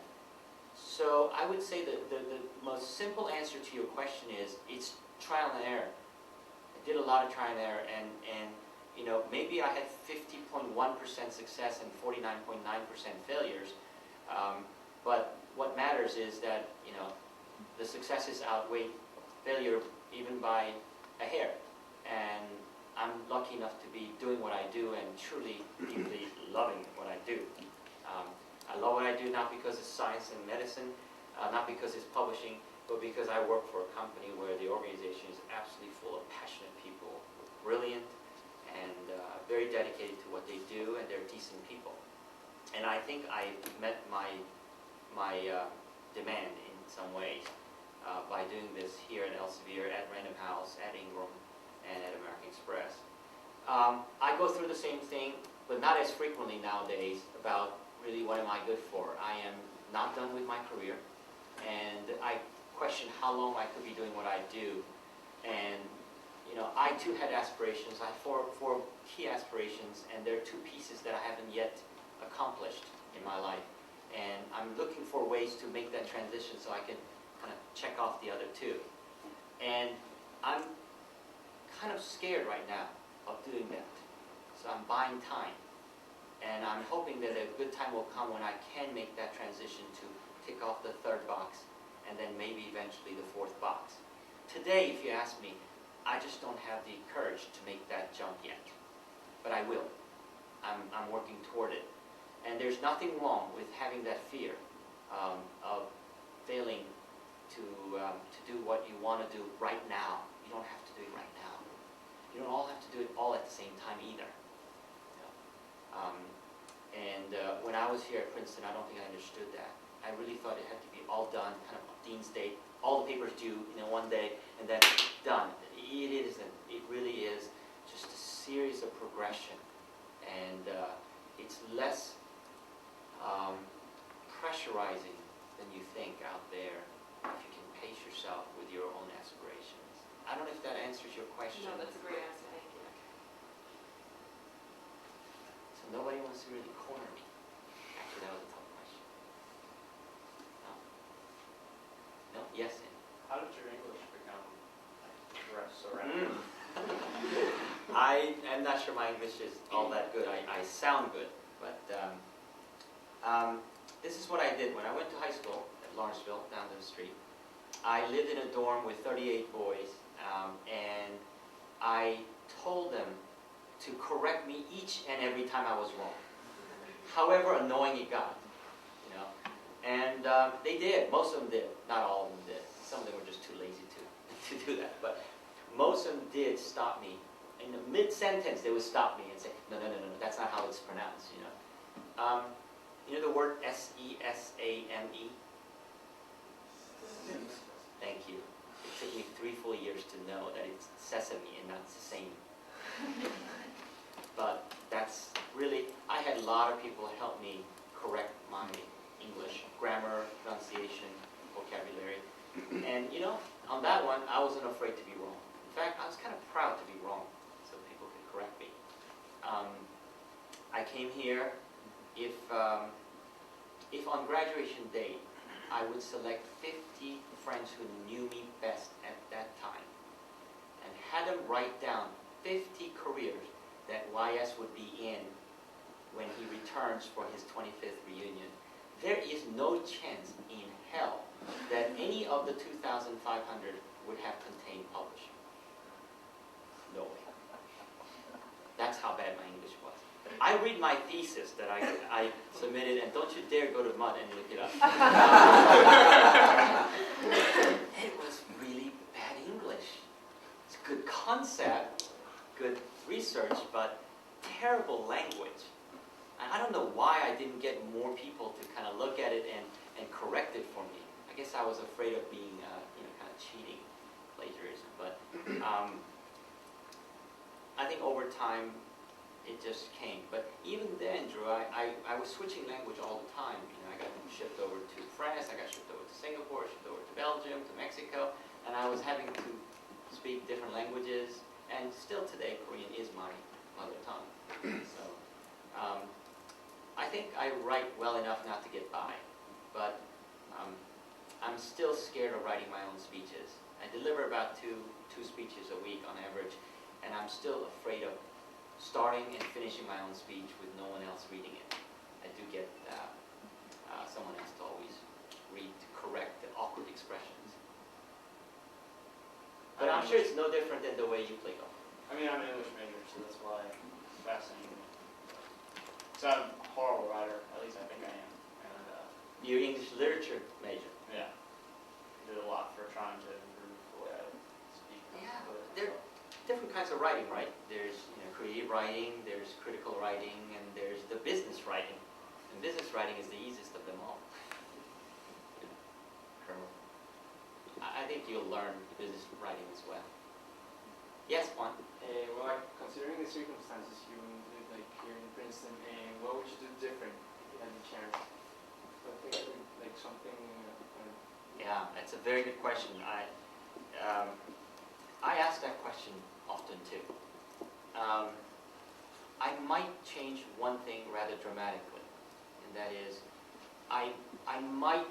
So I would say that the most simple answer to your question is, it's trial and error. I did a lot of trial and error, and maybe I had 50.1% success and 49.9% failures. But what matters is that, the successes outweigh failure even by a hair. And I'm lucky enough to be doing what I do and truly, deeply loving what I do. I love what I do not because it's science and medicine, not because it's publishing, but because I work for a company where the organization is absolutely full of passionate people, brilliant, and very dedicated to what they do, and they're decent people. And I think I met my demand in some ways by doing this here at Elsevier, at Random House, at Ingram, and at American Express. through the same thing, but not as frequently nowadays about really what am I good for. I am not done with my career, and I question how long I could be doing what I do. And you know, I too had aspirations. I have four key aspirations, and there are two pieces that I haven't yet accomplished in my life. And I'm looking for ways to make that transition so I can kind of check off the other two. And I'm kind of scared right now of doing that. So I'm buying time. And I'm hoping that a good time will come when I can make that transition to tick off the third box and then maybe eventually the fourth box. Today, if you ask me, I just don't have the courage to make that jump yet. But I will. I'm working toward it. And there's nothing wrong with having that fear of failing to do what you want to do right now. You don't have to do it right now. You don't all have to do it all at the same time either. When I was here at Princeton, I don't think I understood that. I really thought it had to be all done, kind of Dean's Date, all the papers due one day, and then done. It isn't. It really is just a series of progression. And it's less pressurizing than you think out there if you can pace yourself with your own aspirations. I don't know if that answers your question. No, that's a great answer. Thank you. So nobody wants to really corner me. Actually, that was a tough question. No? No? Yes, Andy? How did your English become progress so rapidly? I am not sure my English is all that good. I sound good, but this is what I did when I went to high school at Lawrenceville, down the street. I lived in a dorm with 38 boys, and I told them to correct me each and every time I was wrong. However annoying it got, you know. And they did. Most of them did. Not all of them did. Some of them were just too lazy to do that. But most of them did stop me. In the mid-sentence, they would stop me and say, no, that's not how it's pronounced, you know. You know the word S-E-S-A-M-E? Thank you. It took me 3 full years to know that it's sesame and not sesame. But that's really, I had a lot of people help me correct my English, grammar, pronunciation, vocabulary. And you know, on that one, I wasn't afraid to be wrong. In fact, I was kind of proud to be wrong so people could correct me. I came here, if on graduation day, I would select 50 friends who knew me best at that time and had them write down 50 careers that YS would be in when he returns for his 25th reunion. There is no chance in hell that any of the 2,500 would have contained publishing. No way. That's how bad my English was. I read my thesis that I submitted, and don't you dare go to Mud and look it up. It was really bad English. It's a good concept, good research, but terrible language. And I don't know why I didn't get more people to kind of look at it and correct it for me. I guess I was afraid of being, kind of cheating, plagiarism. But I think over time, it just came. But even then, Drew, I was switching language all the time. You know, I got shipped over to France, I got shipped over to Singapore, shipped over to Belgium, to Mexico, and I was having to speak different languages. And still today, Korean is my mother tongue. So I think I write well enough not to get by. But I'm still scared of writing my own speeches. I deliver about two speeches a week on average, and I'm still afraid of starting and finishing my own speech with no one else reading it. I do get someone else to always read to correct the awkward expressions. But I'm sure it's no different than the way you play golf. I mean, I'm an English major, so that's why it's fascinating me. So I'm a horrible writer, at least I think I am. And You're English literature major. yeah, I did a lot for trying to improve the way I speak. Yeah, there are different kinds of writing, right? There's creative writing, there's critical writing, and there's the business writing. And business writing is the easiest of them all. I think you'll learn business writing as well. Yes, Juan? Well, considering the circumstances, you That's a very good question. I ask that question often too. I might change one thing rather dramatically, and that is, I might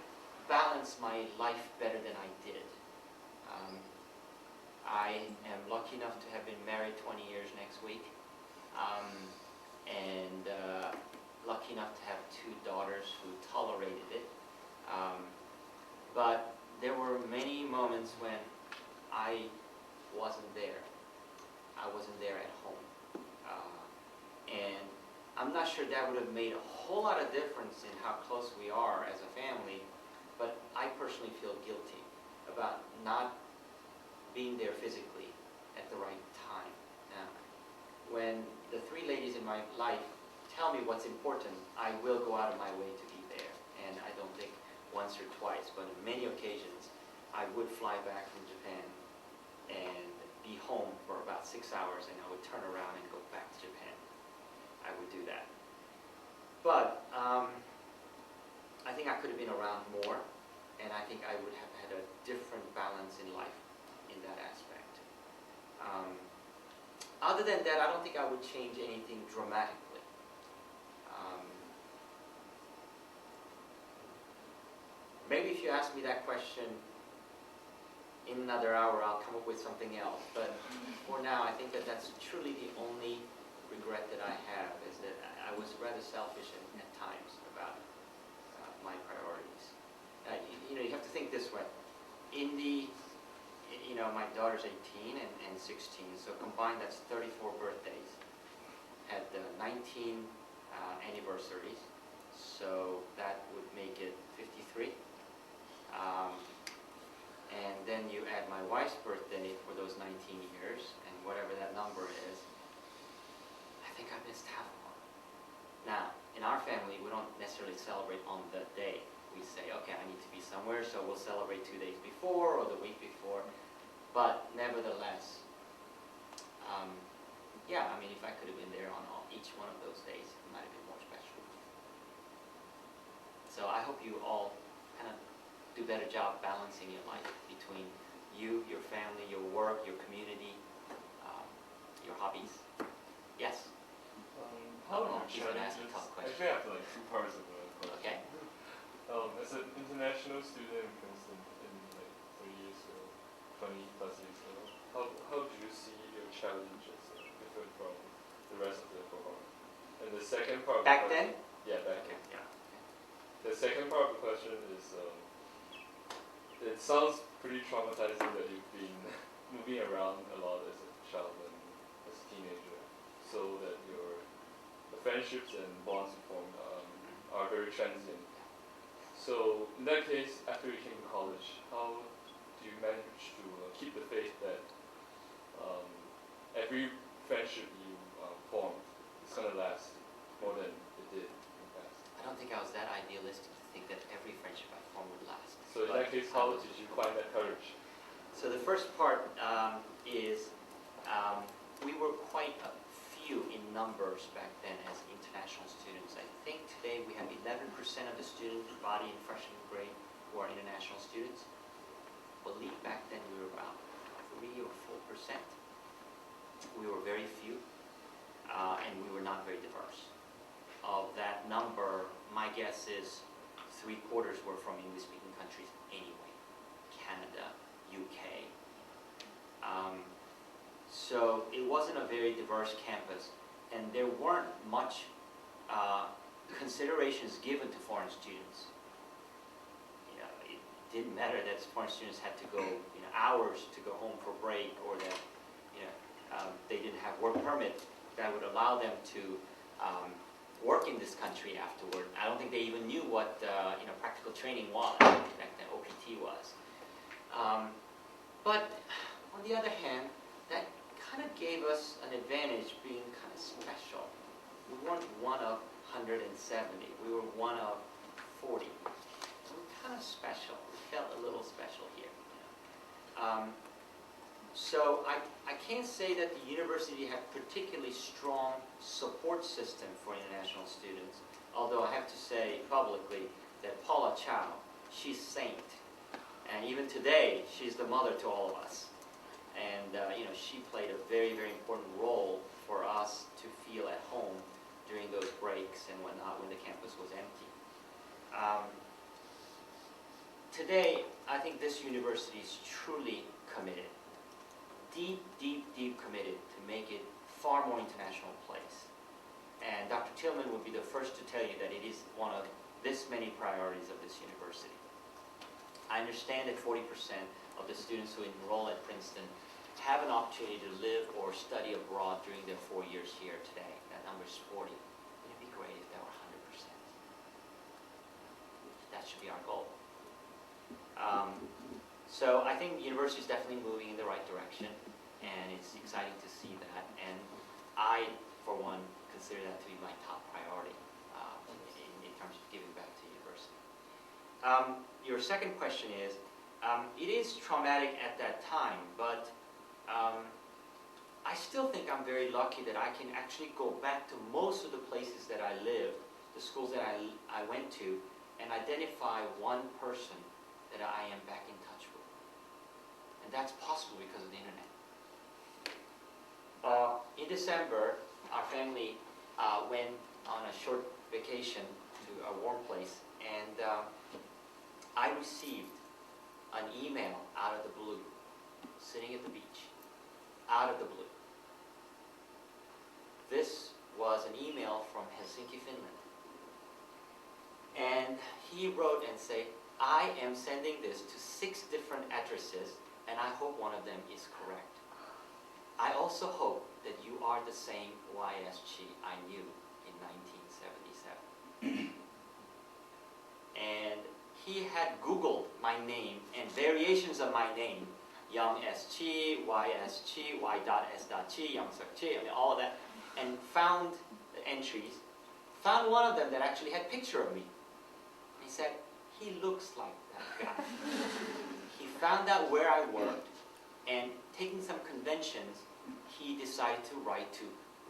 balance my life better than I did. I am lucky enough to have been married 20 years next week, and lucky enough to have 2 daughters who tolerated it. But there were many moments when I wasn't there. I wasn't there at home. And I'm not sure that would have made a whole lot of difference in how close we are as a family, but I personally feel guilty about not being there physically at the right time. Now, when the 3 ladies in my life tell me what's important, I will go out of my way to be there. And I don't think once or twice, but on many occasions, I would fly back from Japan and be home for about 6 hours, and I would turn around and go back to Japan. I would do that. But I think I could have been around more, and I think I would have had a different balance in life in that aspect. Other than that, I don't think I would change anything dramatically. Maybe if you ask me that question in another hour, I'll come up with something else. But for now, I think that that's truly the only regret that I have, is that I was rather selfish at times about my priorities. You have to think this way. My daughter's 18 and 16, so combined that's 34 birthdays. Had 19 anniversaries, so that would make it 53. And then you add my wife's birthday for those 19 years, and whatever that number is, I think I missed half of one. Now, in our family, we don't necessarily celebrate on the day. We say, okay, I need to be somewhere, so we'll celebrate 2 days before or the week before. But nevertheless, if I could have been there on each one of those days, it might have been more special. So I hope you all kind of do a better job balancing your life between you, your family, your work, your community, your hobbies. Yes? How Oh, are he's your gonna ask a challenges? tough question. Actually, I have like 2 parts of the question. Okay. As an international student in Princeton in like 3 years ago, 20 plus years ago, how do you see your challenges different from the rest of the cohort? And the second part of Back the then? question, yeah, back Okay. then. Yeah. The second part of the question is, it sounds pretty traumatizing that you've been moving around a lot as a child and as a teenager, so that the friendships and bonds you form are very transient. So in that case, after you came to college, how do you manage to keep the faith that every friendship you form is going to last more than it did in the past? I don't think I was that idealistic to think that every friendship I formed would last. So in that case, how did you find that courage? So the first part is we were quite a few in numbers back then as international students. I think today we have 11% of the student body in freshman grade who are international students. I believe back then we were about 3 or 4%. We were very few, and we were not very diverse. Of that number, my guess is 3/4 were from English-speaking countries anyway. Canada, UK. So it wasn't a very diverse campus, and there weren't much considerations given to foreign students. It didn't matter that foreign students had to go hours to go home for break, or that they didn't have work permit that would allow them to work in this country afterward. I don't think they even knew what practical training was back then. OPT was. But on the other hand, that kind of gave us an advantage, being kind of special. We weren't one of 170. We were one of 40. So we're kind of special. We felt a little special here. So I can't say that the university had particularly strong support system for international students, although I have to say publicly that Paula Chow, she's saint And even today, she's the mother to all of us. And she played a very, very important role for us to feel at home during those breaks and whatnot when the campus was empty. Today, I think this university is truly committed, deep, deep, deep committed to make it far more international place. And Dr. Tillman would be the first to tell you that it is one of this many priorities of this university. I understand that 40% of the students who enroll at Princeton have an opportunity to live or study abroad during their 4 years here today. That number is 40. It'd be great if that were 100%. That should be our goal. So I think the university is definitely moving in the right direction, and it's exciting to see that. And I, for one, consider that to be my top priority in terms of giving back to the university. Your second question is, it is traumatic at that time, but I still think I'm very lucky that I can actually go back to most of the places that I lived, the schools that I went to, and identify one person that I am back in touch with. And that's possible because of the internet. In December, our family went on a short vacation to a warm place, and I received an email out of the blue, sitting at the beach, out of the blue. This was an email from Helsinki, Finland. And he wrote and said, I am sending this to 6 different addresses, and I hope one of them is correct. I also hope that you are the same YSG I knew in 1977. And he had Googled my name and variations of my name, YoungSuk, YSG, Y.S.Chi, YoungSuk, I mean, all of that, and found the entries, found one of them that actually had a picture of me. He said, he looks like that guy. He found out where I worked, and taking some conventions, he decided to write to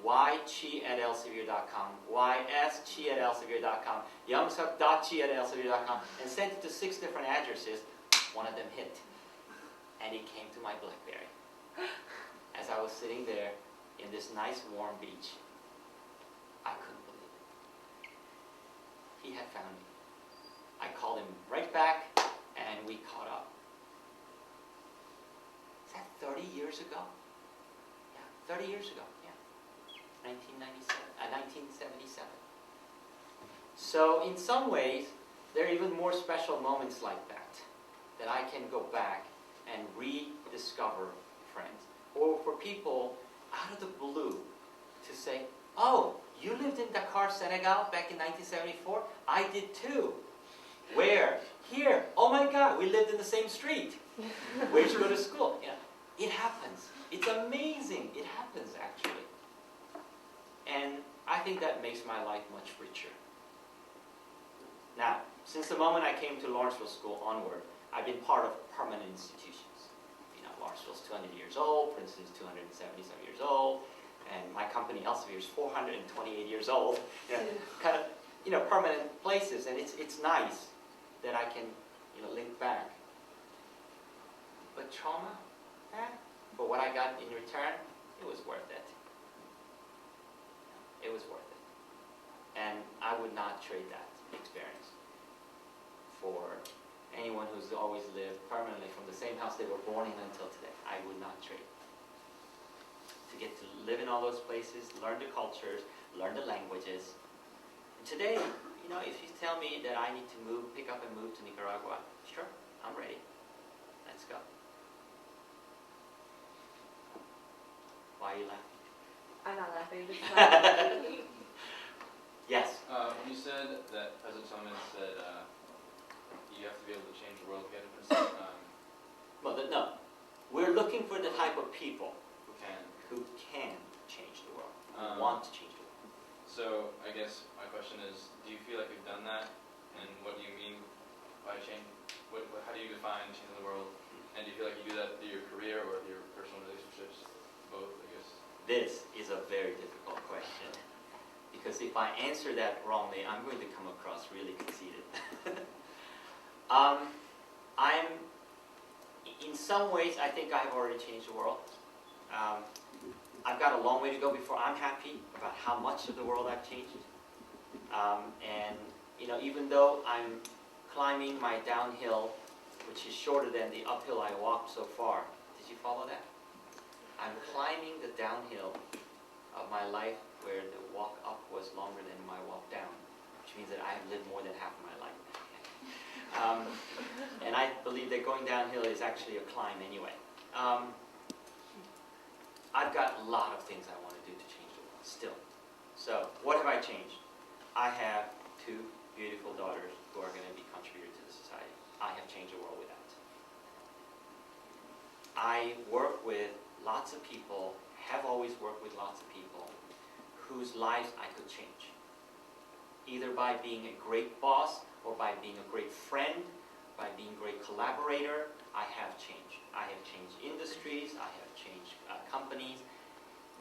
ychi@elsevier.com, ysch@elsevier.com, youngsuk.chi@elsevier.com, and sent it to 6 different addresses. One of them hit, and it came to my BlackBerry. As I was sitting there in this nice warm beach, I couldn't believe it. He had found me. I called him right back, and we caught up. Is that 30 years ago? Yeah, 30 years ago, yeah. 1977. So in some ways, there are even more special moments like that I can go back and rediscover friends. Or for people out of the blue to say, oh, you lived in Dakar, Senegal back in 1974? I did too. Where? Here. Oh my God, we lived in the same street. Where'd you go to school? Yeah, it happens. It's amazing. It happens, actually. And I think that makes my life much richer. Now, since the moment I came to Lawrenceville School onward, I've been part of permanent institutions. You know, Lawrenceville's 200 years old, Princeton's 277 years old, and my company Elsevier is 428 years old. You know, kind of, permanent places, and it's nice that I can, link back. But trauma, for what I got in return, it was worth it. It was worth it. And I would not trade that experience for anyone who's always lived permanently from the same house they were born in until today. I would not trade. To get to live in all those places, learn the cultures, learn the languages. And today, if you tell me that I need to pick up and move to Nicaragua, sure, I'm ready. Let's go. Why are you laughing? I'm not laughing. This is laughing. Yes. When you said that President Tillman said you have to be able to change the world to get to Princeton, No. We're looking for the type of people who can? who can change the world, who want to change the world. So I guess my question is, do you feel like you've done that? And what do you mean by change? How do you define changing the world? And do you feel like you do that through your career or your personal relationships? Both, I guess. This is a very difficult question. Because if I answer that wrongly, I'm going to come across really conceited. I'm in some ways, I think I have already changed the world. I've got a long way to go before I'm happy about how much of the world I've changed. And even though I'm climbing my downhill, which is shorter than the uphill I walked so far, did you follow that? I'm climbing the downhill of my life where the walk up was longer than my walk down, which means that I have lived more than half of my life. And I believe that going downhill is actually a climb anyway. I've got a lot of things I want to do to change the world still. So what have I changed? I have 2 beautiful daughters who are going to be contributors to the society. I have changed the world with that. I work with lots of people, have always worked with lots of people whose lives I could change. Either by being a great boss, or by being a great friend, by being a great collaborator. I have changed. I have changed industries, I have changed companies,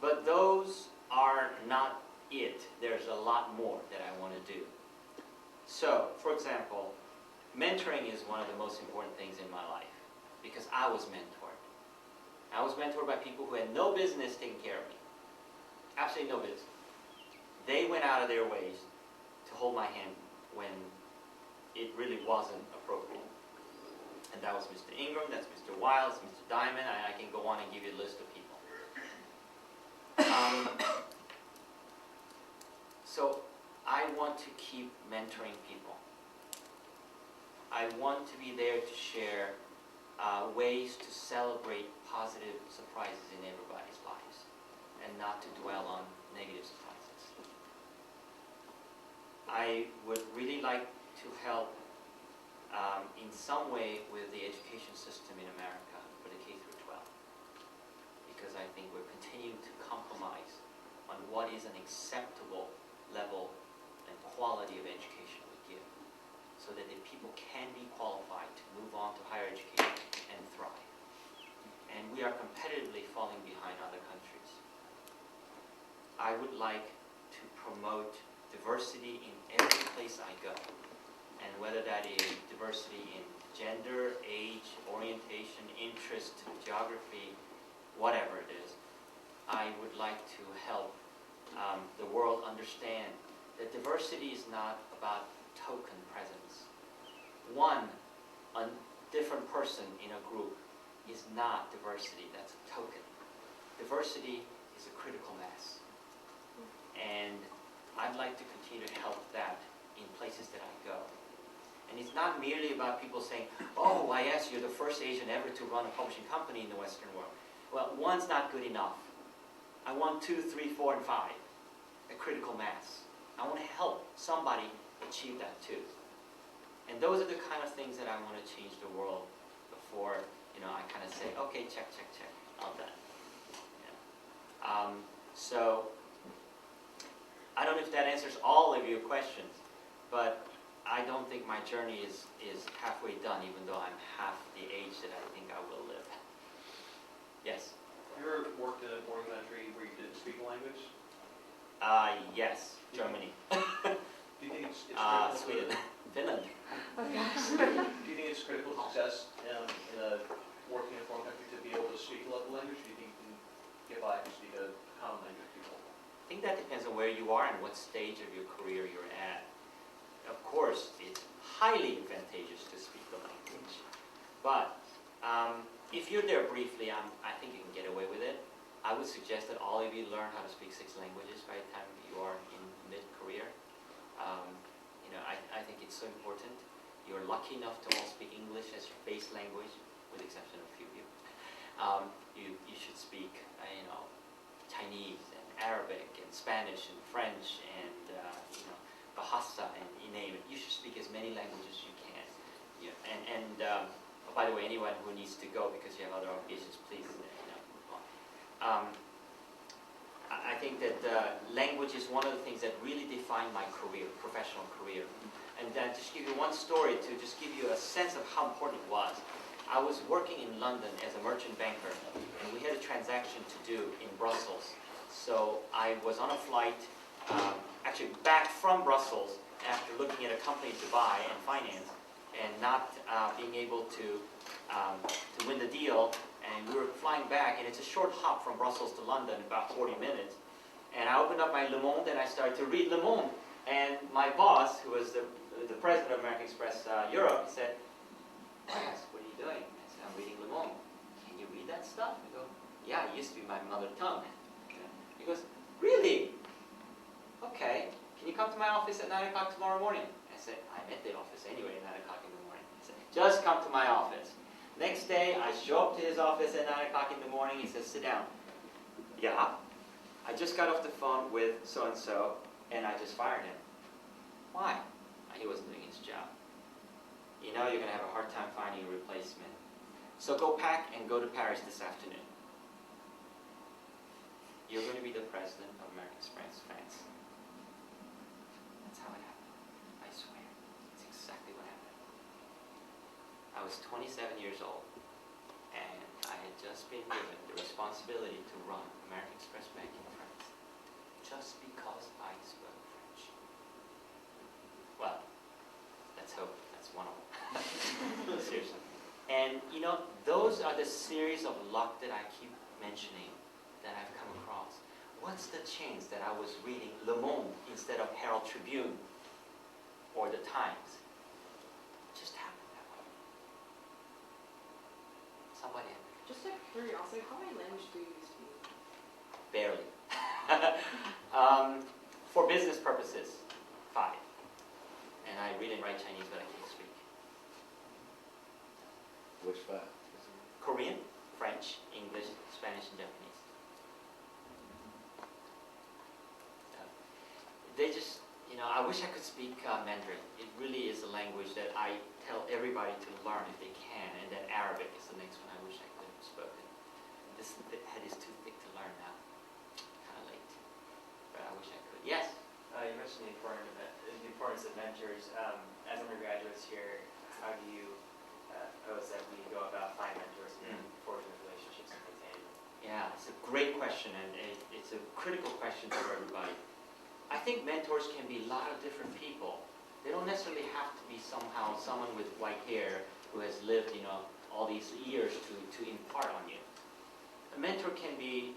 but those are not it. There's a lot more that I want to do. So, for example, mentoring is one of the most important things in my life, because I was mentored. I was mentored by people who had no business taking care of me. Absolutely no business. They went out of their ways to hold my hand when it really wasn't appropriate. And that was Mr. Ingram, that's Mr. Wiles, Mr. Dimon, and I can go on and give you a list of people. So I want to keep mentoring people. I want to be there to share ways to celebrate positive surprises in everybody's lives and not to dwell on negative surprises. I would really like to help in some way with the education system in America for the K through 12, because I think we're continuing to compromise on what is an acceptable level and quality of education we give, so that the people can be qualified to move on to higher education and thrive. And we are competitively falling behind other countries. I would like to promote diversity in every place I go. And whether that is diversity in gender, age, orientation, interest, geography, whatever it is, I would like to help the world understand that diversity is not about token presence. One different person in a group is not diversity, that's a token. Diversity is a critical mass. And I'd like to continue to help that in places that I go. And it's not merely about people saying, oh, yes, you're the first Asian ever to run a publishing company in the Western world. Well, one's not good enough. I want 2, 3, 4, and 5, a critical mass. I want to help somebody achieve that too. And those are the kind of things that I want to change the world before, I kind of say, okay, check, all done. So, I don't know if that answers all of your questions, but I don't think my journey is halfway done, even though I'm half the age that I think I will live. Yes? Have you ever worked in a foreign country where you didn't speak a language? Yes, Germany. Do you think it's critical Sweden. Finland. Do you think it's critical success in working in a foreign country to be able to speak a local language? Or do you think you can get by and speak a common language with people? I think that depends on where you are and what stage of your career you're at. Of course, it's highly advantageous to speak the language. But if you're there briefly, I think you can get away with it. I would suggest that all of you learn how to speak 6 languages by the time you are in mid-career. I think it's so important. You're lucky enough to all speak English as your base language, with the exception of a few of you. You should speak, Chinese and Arabic and Spanish and French and Bahasa, and you name it. You should speak as many languages as you can. Yeah. And by the way, anyone who needs to go because you have other obligations, please move on. I think that language is one of the things that really defined my career, professional career. And just give you one story to just give you a sense of how important it was. I was working in London as a merchant banker, and we had a transaction to do in Brussels. So I was on a flight, actually back from Brussels after looking at a company to buy and finance, and not being able to win the deal. And we were flying back, and it's a short hop from Brussels to London, about 40 minutes. And I opened up my Le Monde, and I started to read Le Monde. And my boss, who was the president of American Express Europe, he said, "Yes, what are you doing?" I said, "I'm reading Le Monde." "Can you read that stuff?" I go, "Yeah, it used to be my mother tongue." He goes, "Really? Okay. Can you come to my office at 9 o'clock tomorrow morning?" I said, "I'm at the office anyway at 9 o'clock in the morning." He said, "Just come to my office." Next day, I show up to his office at 9 o'clock in the morning. He says, "Sit down." "Yeah, I just got off the phone with so-and-so, and I just fired him." "Why?" He wasn't doing his job. "You know you're going to have a hard time finding a replacement. So go pack and go to Paris this afternoon. You're going to be the president of American Express France." That's how it happened. I swear. It's exactly what happened. I was 27 years old, and I had just been given the responsibility to run American Express Bank in France, just because I spoke French. Well, let's hope that's one of them. Seriously. And you know, those are the series of luck that I keep mentioning that I've come across. What's the chance that I was reading Le Monde instead of Herald Tribune or the Times? It just happened that way. Somebody had it. Just out of curiosity, how many languages do you speak? Barely. For business purposes, 5. And I read and write Chinese, but I can't speak. Which 5? Korean, French, English, Spanish, and Japanese. They just, you know, I wish I could speak Mandarin. It really is a language that I tell everybody to learn if they can, and then Arabic is the next one I wish I could have spoken. This head is too thick to learn now. Kind of late, but I wish I could. Yes? You mentioned the importance of mentors. As undergraduates here, how do you pose that we go about finding mentors and forging relationships and maintaining them? Yeah, it's a great question, and it's a critical question for everybody. I think mentors can be a lot of different people. They don't necessarily have to be somehow someone with white hair who has lived, you know, all these years to impart on you. A mentor can be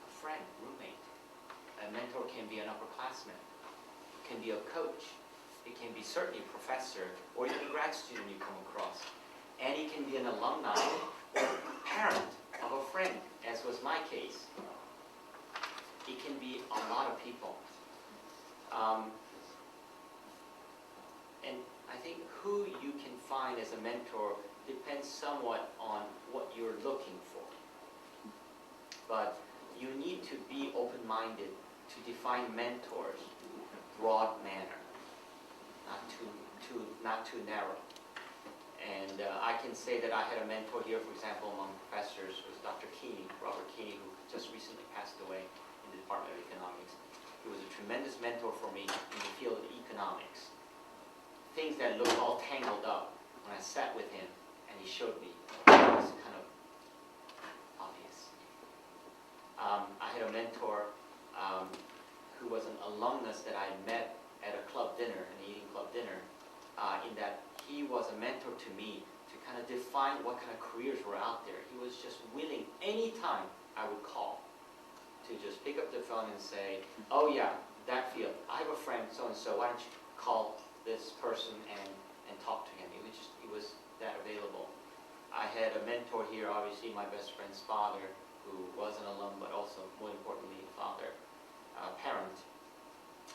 a friend, roommate. A mentor can be an upperclassman. It can be a coach. It can be certainly a professor or even a grad student you come across. And it can be an alumni or parent of a friend, as was my case. It can be a lot of people. And I think who you can find as a mentor depends somewhat on what you're looking for. But you need to be open-minded to define mentors in a broad manner, not too narrow. And I can say that I had a mentor here, for example, among professors, was Dr. Keeney, Robert Keeney, who just recently passed away in the Department of Economics. He was a tremendous mentor for me in the field of economics. Things that looked all tangled up, when I sat with him and he showed me, it was kind of obvious. I had a mentor who was an alumnus that I met at a club dinner, an eating club dinner, in that he was a mentor to me to kind of define what kind of careers were out there. He was just willing, anytime I would call, to just pick up the phone and say, "Oh yeah, that field, I have a friend so-and-so, why don't you call this person and talk to him." He was that available. I had a mentor here, obviously my best friend's father, who was an alum, but also, more importantly, father, parent.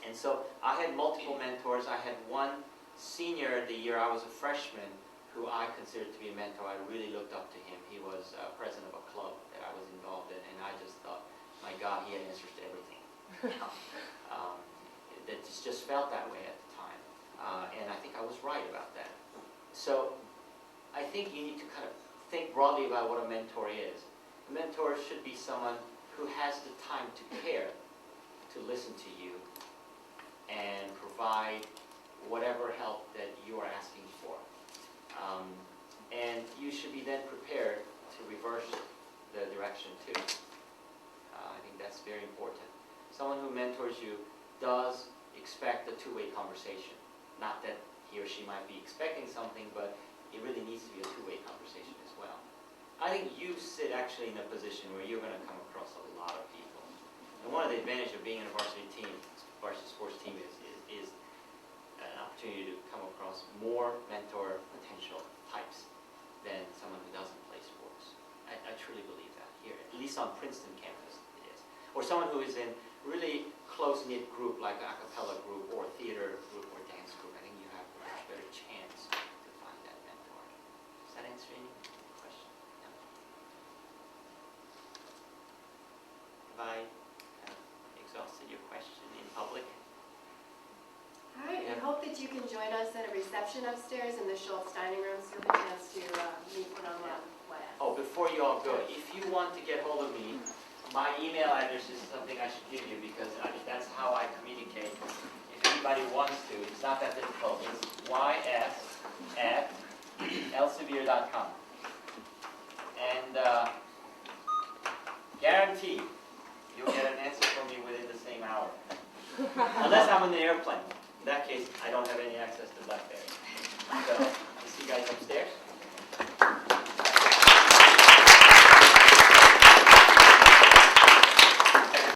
And so I had multiple mentors. I had one senior the year I was a freshman who I considered to be a mentor. I really looked up to him. He was president of a club that I was involved in, and I just thought, my God, he had answers to everything. It just felt that way at the time. And I think I was right about that. So I think you need to kind of think broadly about what a mentor is. A mentor should be someone who has the time to care, to listen to you, and provide whatever help that you are asking for. And you should be then prepared to reverse the direction too. I think that's very important. Someone who mentors you does expect a two-way conversation. Not that he or she might be expecting something, but it really needs to be a two-way conversation as well. I think you sit actually in a position where you're going to come across a lot of people. And one of the advantages of being in a varsity team, varsity sports team, is an opportunity to come across more mentor potential types than someone who doesn't play sports. I truly believe that here, at least on Princeton campus it is. Or someone who is in really close-knit group like a cappella group or theater group or dance group. I think you have a much better chance to find that mentor. Does that answer any question? No? Have I exhausted your question in public? All right, we Yeah. hope that you can join us at a reception upstairs in the Schultz dining room, so you have a chance to meet one-on-one. Oh, before you all go, if you want to get hold of me, my email address is something I should give you because that's how I communicate. If anybody wants to, it's not that difficult. It's ys@elsevier.com. And guarantee you'll get an answer from me within the same hour. Unless I'm on the airplane. In that case, I don't have any access to BlackBerry. So, I'll see you guys upstairs.